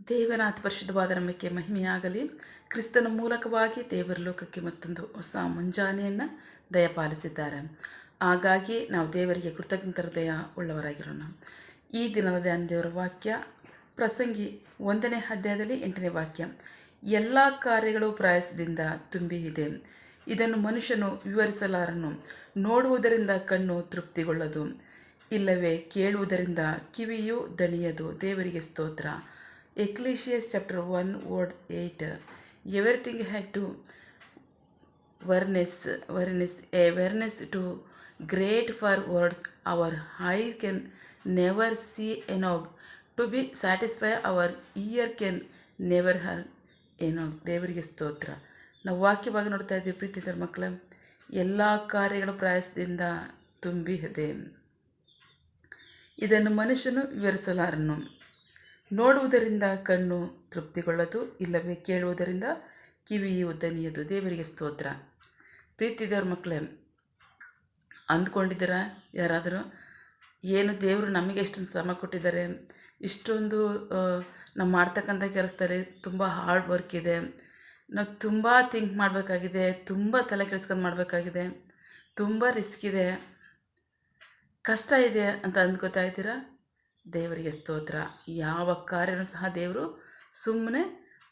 ದೇವರ ಅತಿ ಪರಿಶುದ್ಧವಾದ ನಮಗೆ ಮಹಿಮೆಯಾಗಲಿ. ಕ್ರಿಸ್ತನ ಮೂಲಕವಾಗಿ ದೇವರ ಲೋಕಕ್ಕೆ ಮತ್ತೊಂದು ಹೊಸ ಮುಂಜಾನೆಯನ್ನು ದಯಪಾಲಿಸಿದ್ದಾರೆ. ಹಾಗಾಗಿ ನಾವು ದೇವರಿಗೆ ಕೃತಜ್ಞ ಹೃದಯ ಉಳ್ಳವರಾಗಿರೋಣ. ಈ ದಿನದ ಧ್ಯಾನ ದೇವರ ವಾಕ್ಯ ಪ್ರಸಂಗಿ 1ನೇ ಅಧ್ಯಾಯದಲ್ಲಿ 8ನೇ ವಾಕ್ಯ. ಎಲ್ಲ ಕಾರ್ಯಗಳು ಪ್ರಯಾಸದಿಂದ ತುಂಬಿ ಇದೆ, ಇದನ್ನು ಮನುಷ್ಯನು ವಿವರಿಸಲಾರನು. ನೋಡುವುದರಿಂದ ಕಣ್ಣು ತೃಪ್ತಿಗೊಳ್ಳದು, ಇಲ್ಲವೇ ಕೇಳುವುದರಿಂದ ಕಿವಿಯು ದಣಿಯದು. ದೇವರಿಗೆ ಸ್ತೋತ್ರ. Ecclesiastes chapter 1 word 8. Everything had to awareness to great for words our eye can never see enough. To be satisfied our ear can never hear enough. ದೇವರಿಗೆ ಸ್ತೋತ್ರ. ನಾವು ವಾಕ್ಯವಾಗಿ ನೋಡ್ತಾ ಇದ್ದೀವಿ ಪ್ರೀತಿಸರ ಮಕ್ಕಳ. ಎಲ್ಲ ಕಾರ್ಯಗಳು ಪ್ರಯಾಸದಿಂದ ತುಂಬಿ ಇದೆ, ಇದನ್ನು ಮನುಷ್ಯನು ವಿವರಿಸಲಾರನು. ನೋಡುವುದರಿಂದ ಕಣ್ಣು ತೃಪ್ತಿಗೊಳ್ಳದು, ಇಲ್ಲವೇ ಕೇಳುವುದರಿಂದ ಕಿವಿಯು ದಣಿಯದು. ದೇವರಿಗೆ ಸ್ತೋತ್ರ. ಪ್ರೀತಿದವ್ರ ಮಕ್ಕಳೇ, ಅಂದ್ಕೊಂಡಿದ್ದೀರಾ ಯಾರಾದರೂ ಏನು ದೇವರು ನಮಗೆ ಎಷ್ಟು ಶ್ರಮ ಕೊಟ್ಟಿದ್ದಾರೆ, ಇಷ್ಟೊಂದು ನಾವು ಮಾಡ್ತಕ್ಕಂಥ ಕೆಲಸದಲ್ಲಿ ತುಂಬ ಹಾರ್ಡ್ ವರ್ಕ್ ಇದೆ, ನಾವು ತುಂಬ ಥಿಂಕ್ ಮಾಡಬೇಕಾಗಿದೆ, ತುಂಬ ತಲೆ ಕೆಡಿಸ್ಕೊಂಡು ಮಾಡಬೇಕಾಗಿದೆ, ತುಂಬ ರಿಸ್ಕ್ ಇದೆ, ಕಷ್ಟ ಇದೆ ಅಂತ ಅಂದ್ಕೋತಾ ಇದ್ದೀರಾ? ದೇವರಿಗೆ ಸ್ತೋತ್ರ. ಯಾವ ಕಾರ್ಯನೂ ಸಹ ದೇವರು ಸುಮ್ಮನೆ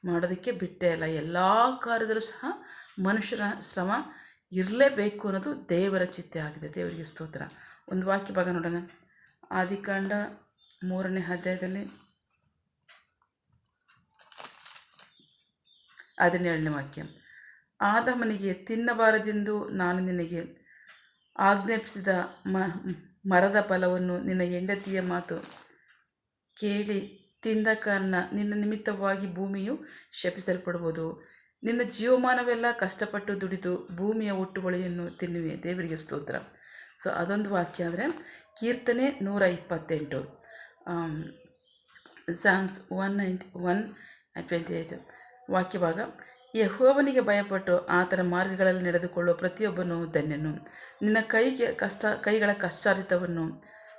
ಮಾಡೋದಕ್ಕೆ ಬಿಟ್ಟೇ ಇಲ್ಲ. ಎಲ್ಲ ಕಾರ್ಯದಲ್ಲೂ ಸಹ ಮನುಷ್ಯರ ಶ್ರಮ ಇರಲೇಬೇಕು ಅನ್ನೋದು ದೇವರ ಚಿತ್ತ ಆಗಿದೆ. ದೇವರಿಗೆ ಸ್ತೋತ್ರ. ಒಂದು ವಾಕ್ಯ ಭಾಗ ನೋಡೋಣ. ಆದಿಕಾಂಡ 3ನೇ ಅಧ್ಯಾಯದಲ್ಲಿ 17ನೇ ವಾಕ್ಯ. ಆದಾಮನಿಗೆ ತಿನ್ನಬಾರದೆಂದು ನಾನು ನಿನಗೆ ಆಜ್ಞಾಪಿಸಿದ ಮರದ ಫಲವನ್ನು ನಿನ್ನ ಹೆಂಡತಿಯ ಮಾತು ಕೇಳಿ ತಿಂದ ಕಾರಣ ನಿನ್ನ ನಿಮಿತ್ತವಾಗಿ ಭೂಮಿಯು ಶಪಿಸಲ್ಪಡುವುದು. ನಿನ್ನ ಜೀವಮಾನವೆಲ್ಲ ಕಷ್ಟಪಟ್ಟು ದುಡಿದು ಭೂಮಿಯ ಹುಟ್ಟುವಳಿಯನ್ನು ತಿನ್ನುವೆ. ದೇವರಿಗೆ ಸ್ತೋತ್ರ. ಸೊ ಅದೊಂದು ವಾಕ್ಯ. ಆದರೆ ಕೀರ್ತನೆ 128 ಸಾಮ್ಸ್ 191:28 ವಾಕ್ಯ ಭಾಗ. ಯೆಹೋವನಿಗೆ ಭಯಪಟ್ಟು ಆತನ ಮಾರ್ಗಗಳಲ್ಲಿ ನಡೆದುಕೊಳ್ಳುವ ಪ್ರತಿಯೊಬ್ಬನು ಧನ್ಯನು. ನಿನ್ನ ಕೈಗಳ ಕಷ್ಟಾರ್ಜಿತವನ್ನು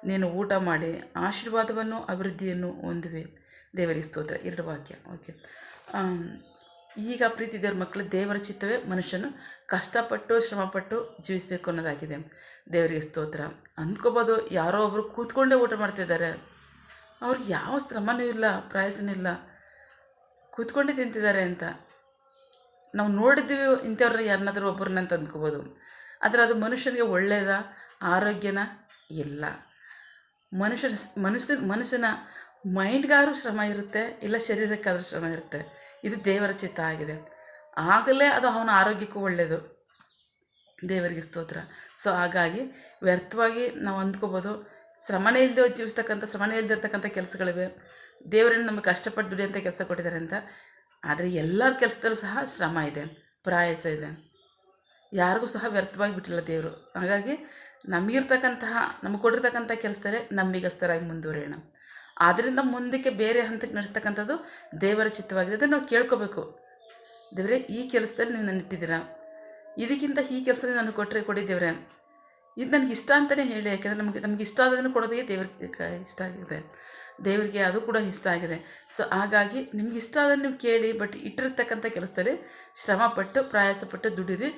ನೀನು ಊಟ ಮಾಡಿ ಆಶೀರ್ವಾದವನ್ನು ಅಭಿವೃದ್ಧಿಯನ್ನು ಹೊಂದುವೆ. ದೇವರಿಗೆ ಸ್ತೋತ್ರ. 2 ವಾಕ್ಯ. ಓಕೆ. ಈಗ ಪ್ರೀತಿ ದೇವ್ರ ಮಕ್ಕಳು, ದೇವರ ಚಿತ್ತವೇ ಮನುಷ್ಯನು ಕಷ್ಟಪಟ್ಟು ಶ್ರಮಪಟ್ಟು ಜೀವಿಸಬೇಕು ಅನ್ನೋದಾಗಿದೆ. ದೇವರಿಗೆ ಸ್ತೋತ್ರ. ಅಂದ್ಕೋಬೋದು ಯಾರೋ ಒಬ್ಬರು ಕೂತ್ಕೊಂಡೇ ಊಟ ಮಾಡ್ತಿದ್ದಾರೆ, ಅವ್ರಿಗೆ ಯಾವ ಶ್ರಮನೂ ಇಲ್ಲ, ಪ್ರಯಾಸನೂ ಇಲ್ಲ, ಕೂತ್ಕೊಂಡೇ ತಿಂತಿದ್ದಾರೆ ಅಂತ. ನಾವು ನೋಡಿದ್ದೀವಿ ಇಂಥವ್ರನ್ನ ಯಾರನ್ನಾದರೂ ಒಬ್ಬರನ್ನ ಅಂತ ಅಂದ್ಕೋಬೋದು. ಆದರೆ ಅದು ಮನುಷ್ಯನಿಗೆ ಒಳ್ಳೆಯದ, ಆರೋಗ್ಯನ ಇಲ್ಲ. ಮನುಷ್ಯನ ಮೈಂಡ್ಗಾದ್ರೂ ಶ್ರಮ ಇರುತ್ತೆ, ಇಲ್ಲ ಶರೀರಕ್ಕಾದ್ರೂ ಶ್ರಮ ಇರುತ್ತೆ. ಇದು ದೇವರ ಚಿತ್ತ ಆಗಿದೆ. ಆಗಲೇ ಅದು ಅವನ ಆರೋಗ್ಯಕ್ಕೂ ಒಳ್ಳೆಯದು. ದೇವರಿಗೆ ಸ್ತೋತ್ರ. ಸೊ ಹಾಗಾಗಿ ವ್ಯರ್ಥವಾಗಿ ನಾವು ಅಂದ್ಕೋಬೋದು ಶ್ರಮನೇ ಇಲ್ಲದೆ ಜೀವಿಸ್ತಕ್ಕಂಥ, ಶ್ರಮನೇ ಇಲ್ಲದಿರ್ತಕ್ಕಂಥ ಕೆಲಸಗಳಿವೆ, ದೇವರನ್ನು ನಮಗೆ ಕಷ್ಟಪಟ್ಟು ದುಡಿಯೋಂಥ ಕೆಲಸ ಕೊಟ್ಟಿದ್ದಾರೆ ಅಂತ. ಆದರೆ ಎಲ್ಲರ ಕೆಲಸದಲ್ಲೂ ಸಹ ಶ್ರಮ ಇದೆ, ಪ್ರಯಾಸ ಇದೆ, ಯಾರಿಗೂ ಸಹ ವ್ಯರ್ಥವಾಗಿ ಬಿಟ್ಟಿಲ್ಲ ದೇವರು. ಹಾಗಾಗಿ ನಮಗೆ ಕೊಟ್ಟಿರ್ತಕ್ಕಂಥ ಕೆಲಸದಲ್ಲೇ ನಂಬಿಗಸ್ತರಾಗಿ ಮುಂದುವರಿಯೋಣ. ಆದ್ದರಿಂದ ಮುಂದಕ್ಕೆ ಬೇರೆ ಹಂತಕ್ಕೆ ನಡೆಸ್ತಕ್ಕಂಥದ್ದು ದೇವರ ಚಿತ್ತವಾಗಿದೆ. ಅದನ್ನು ನಾವು ಕೇಳ್ಕೋಬೇಕು. ದೇವರೇ, ಈ ಕೆಲಸದಲ್ಲಿ ನೀವು ನನ್ನ ಇಟ್ಟಿದ್ದೀರಾ, ಇದಕ್ಕಿಂತ ಈ ಕೆಲಸದಲ್ಲಿ ನಾನು ಕೊಡಿ ದೇವರೇ, ಇದು ನನಗೆ ಇಷ್ಟ ಅಂತಲೇ ಹೇಳಿ. ಯಾಕೆಂದರೆ ನಮಗೆ ಇಷ್ಟ ಆಗೋದನ್ನು ಕೊಡೋದಕ್ಕೆ ದೇವರಿಗೆ ಇಷ್ಟ ಆಗಿದೆ, ದೇವರಿಗೆ ಅದು ಕೂಡ ಇಷ್ಟ ಆಗಿದೆ. ಸೊ ಹಾಗಾಗಿ ನಿಮ್ಗೆ ಇಷ್ಟ ಆದನ್ನು ನೀವು ಕೇಳಿ, ಬಟ್ ಇಟ್ಟಿರ್ತಕ್ಕಂಥ ಕೆಲಸದಲ್ಲಿ ಶ್ರಮಪಟ್ಟು ಪ್ರಯಾಸಪಟ್ಟು ದುಡಿರಿ.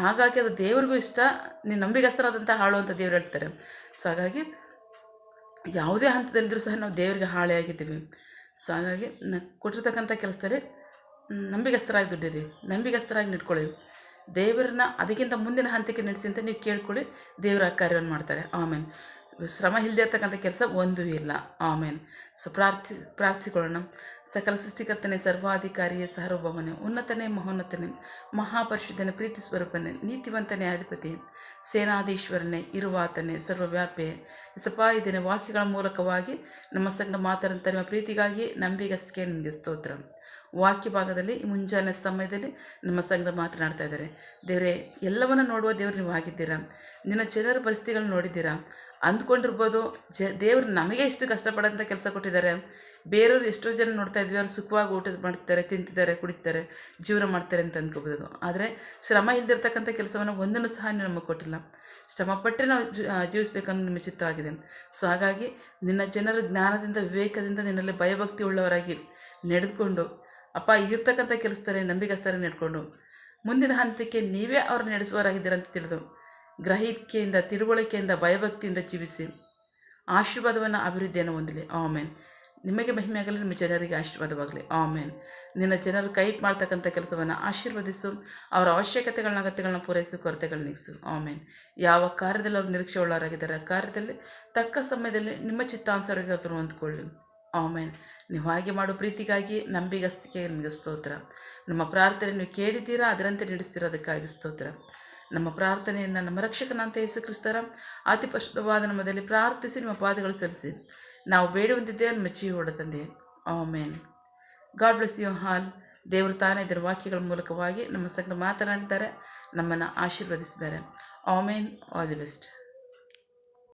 ಹಾಗಾಗಿ ಅದು ದೇವ್ರಿಗೂ ಇಷ್ಟ, ನೀವು ನಂಬಿಗಸ್ತರಾದಂಥ ಹಾಳು ಅಂತ ದೇವ್ರು ಹೇಳ್ತಾರೆ. ಸೊ ಹಾಗಾಗಿ ಯಾವುದೇ ಹಂತದಲ್ಲಿದ್ದರೂ ಸಹ ನಾವು ದೇವರಿಗೆ ಹಾಳೆಯಾಗಿದ್ದೀವಿ. ಸೊ ಹಾಗಾಗಿ ಕೊಟ್ಟಿರ್ತಕ್ಕಂಥ ಕೆಲಸದಲ್ಲಿ ನಂಬಿಗಸ್ತರಾಗಿ ದುಡ್ಡಿರಿ, ನಂಬಿಗಸ್ತರಾಗಿ ನಿಟ್ಕೊಳ್ಳಿ. ದೇವರನ್ನ ಅದಕ್ಕಿಂತ ಮುಂದಿನ ಹಂತಕ್ಕೆ ನಡೆಸಿ ಅಂತ ನೀವು ಕೇಳ್ಕೊಳ್ಳಿ, ದೇವರ ಕಾರ್ಯವನ್ನು ಮಾಡ್ತಾರೆ. ಆಮೇನ್. ಶ್ರಮ ಇಲ್ಲದೆ ಇರ್ತಕ್ಕಂಥ ಕೆಲಸ ಒಂದೂ ಇಲ್ಲ. ಆಮೇನ್. ಸೊ ಪ್ರಾರ್ಥಿಸಿಕೊಳ್ಳೋಣ. ಸಕಲ ಸೃಷ್ಟಿಕರ್ತನೆ, ಸರ್ವಾಧಿಕಾರಿಯೇ, ಸಾರ್ವಭೌಮನೇ, ಉನ್ನತನೇ, ಮಹೋನ್ನತನೇ, ಮಹಾಪರಿಶುದ್ಧನೇ, ಪ್ರೀತಿ ಸ್ವರೂಪನೇ, ನೀತಿವಂತನೇ, ಅಧಿಪತಿ, ಸೇನಾಧೀಶ್ವರನೇ, ಇರುವಾತನೇ, ಸರ್ವವ್ಯಾಪಿ ಸಪಾಯಿದ್ದೇನೆ. ವಾಕ್ಯಗಳ ಮೂಲಕವಾಗಿ ನಮ್ಮ ಸಂಗಡ ಮಾತಾಡಂಥ ನಿಮ್ಮ ಪ್ರೀತಿಗಾಗಿ ನಂಬಿಗಸ್ತಿಗೆ ನಿಮಗೆ ಸ್ತೋತ್ರ. ವಾಕ್ಯ ಭಾಗದಲ್ಲಿ ಈ ಮುಂಜಾನೆ ಸಮಯದಲ್ಲಿ ನಮ್ಮ ಸಂಗಡ ಮಾತನಾಡ್ತಾ ಇದ್ದಾರೆ. ದೇವರೇ, ಎಲ್ಲವನ್ನು ನೋಡುವ ದೇವರು ನೀವು ಆಗಿದ್ದೀರಾ. ನಿನ್ನ ಜನರ ಪರಿಸ್ಥಿತಿಗಳನ್ನ ನೋಡಿದ್ದೀರಾ. ಅಂದ್ಕೊಂಡಿರ್ಬೋದು ದೇವರು ನಮಗೆ ಎಷ್ಟು ಕಷ್ಟಪಡೋಂಥ ಕೆಲಸ ಕೊಟ್ಟಿದ್ದಾರೆ. ಬೇರೆಯವ್ರು ಎಷ್ಟೋ ಜನ ನೋಡ್ತಾ ಇದ್ವಿ, ಅವ್ರು ಸುಖವಾಗಿ ಊಟ ಮಾಡ್ತಾರೆ, ತಿಂತಿದ್ದಾರೆ, ಕುಡಿತಾರೆ, ಜೀವನ ಮಾಡ್ತಾರೆ ಅಂತ ಅಂದ್ಕೋಬೋದು. ಆದರೆ ಶ್ರಮ ಇಲ್ದಿರ್ತಕ್ಕಂಥ ಕೆಲಸವನ್ನು ಒಂದನ್ನು ಸಹ ನೀವು ನಮಗೆ ಕೊಟ್ಟಿಲ್ಲ. ಶ್ರಮಪಟ್ಟರೆ ನಾವು ಜೀವಿಸಬೇಕನ್ನೋ ನಿಮ್ಮ ಚಿತ್ತವಾಗಿದೆ. ಸೊ ಹಾಗಾಗಿ ನಿನ್ನ ಜನರ ಜ್ಞಾನದಿಂದ, ವಿವೇಕದಿಂದ, ನಿನ್ನಲ್ಲಿ ಭಯಭಕ್ತಿ ಉಳ್ಳವರಾಗಿ ನಡೆದುಕೊಂಡು ಅಪ್ಪ ಇರ್ತಕ್ಕಂಥ ಕೆಲಸದಲ್ಲಿ ನಂಬಿಗಸ್ತರೇ ನಡ್ಕೊಂಡು ಮುಂದಿನ ಹಂತಕ್ಕೆ ನೀವೇ ಅವ್ರು ನಡೆಸುವವರಾಗಿದ್ದೀರಂತ ತಿಳಿದು ಗ್ರಹಿಕೆಯಿಂದ ತಿಳುವಳಿಕೆಯಿಂದ ಭಯಭಕ್ತಿಯಿಂದ ಜೀವಿಸಿ ಆಶೀರ್ವಾದವನ್ನು ಅಭಿವೃದ್ಧಿಯನ್ನು ಹೊಂದಲಿ. ಆಮೇನ್. ನಿಮಗೆ ಮಹಿಮೆಯಾಗಲಿ, ನಿಮ್ಮ ಜನರಿಗೆ ಆಶೀರ್ವಾದವಾಗಲಿ. ಆಮೇನ್. ನಿನ್ನ ಜನರು ಕೈ ಮಾಡ್ತಕ್ಕಂಥ ಕೆಲಸವನ್ನು ಆಶೀರ್ವದಿಸು, ಅವರ ಅವಶ್ಯಕತೆಗಳನ್ನ ಅಗತ್ಯಗಳನ್ನ ಪೂರೈಸು, ಕೊರತೆಗಳನ್ನ ನೀಗಿಸು. ಆಮೇನ್. ಯಾವ ಕಾರ್ಯದಲ್ಲಿ ಅವರು ನಿರೀಕ್ಷೆ ಉಳ್ಳವರಾಗಿದ್ದಾರೆ ಆ ಕಾರ್ಯದಲ್ಲಿ ತಕ್ಕ ಸಮಯದಲ್ಲಿ ನಿಮ್ಮ ಚಿತ್ತಾನುಸಾರವಾಗಿ ಅದನ್ನು ಹೊಂದ್ಕೊಳ್ಳಿ. ಆಮೇನ್. ನೀವು ಹಾಗೆ ಮಾಡೋ ಪ್ರೀತಿಗಾಗಿ ನಂಬಿಗಸ್ತಿಕೆ ನಿಮಗೆ ಸ್ತೋತ್ರ. ನಮ್ಮ ಪ್ರಾರ್ಥನೆ ನೀವು ಕೇಳಿದ್ದೀರಾ, ಅದರಂತೆ ನಡೆಸ್ತೀರಾ, ಅದಕ್ಕಾಗಿ ಸ್ತೋತ್ರ. ನಮ್ಮ ಪ್ರಾರ್ಥನೆಯನ್ನು ನಮ್ಮ ರಕ್ಷಕನಂತ ಯೇಸು ಕ್ರಿಸ್ತರ ಅತಿ ಪರಿಶುದ್ಧವಾದ ನಮ್ಮದಲ್ಲಿ ಪ್ರಾರ್ಥಿಸಿ ನಿಮ್ಮ ಪಾದಗಳು ಸಲ್ಲಿಸಿ ನಾವು ಬೇಡುವಂತಿದ್ದೇವೆ ನಿಮ್ಮ ಜೀವ ತಂದೆ. Amen. God bless you all. ದೇವರು ತಾನೇ ಇದರ ವಾಕ್ಯಗಳ ಮೂಲಕವಾಗಿ ನಮ್ಮ ಸಂಗಡ ಮಾತನಾಡಿದ್ದಾರೆ, ನಮ್ಮನ್ನು ಆಶೀರ್ವದಿಸಿದ್ದಾರೆ. ಆಮೇನ್. All the best.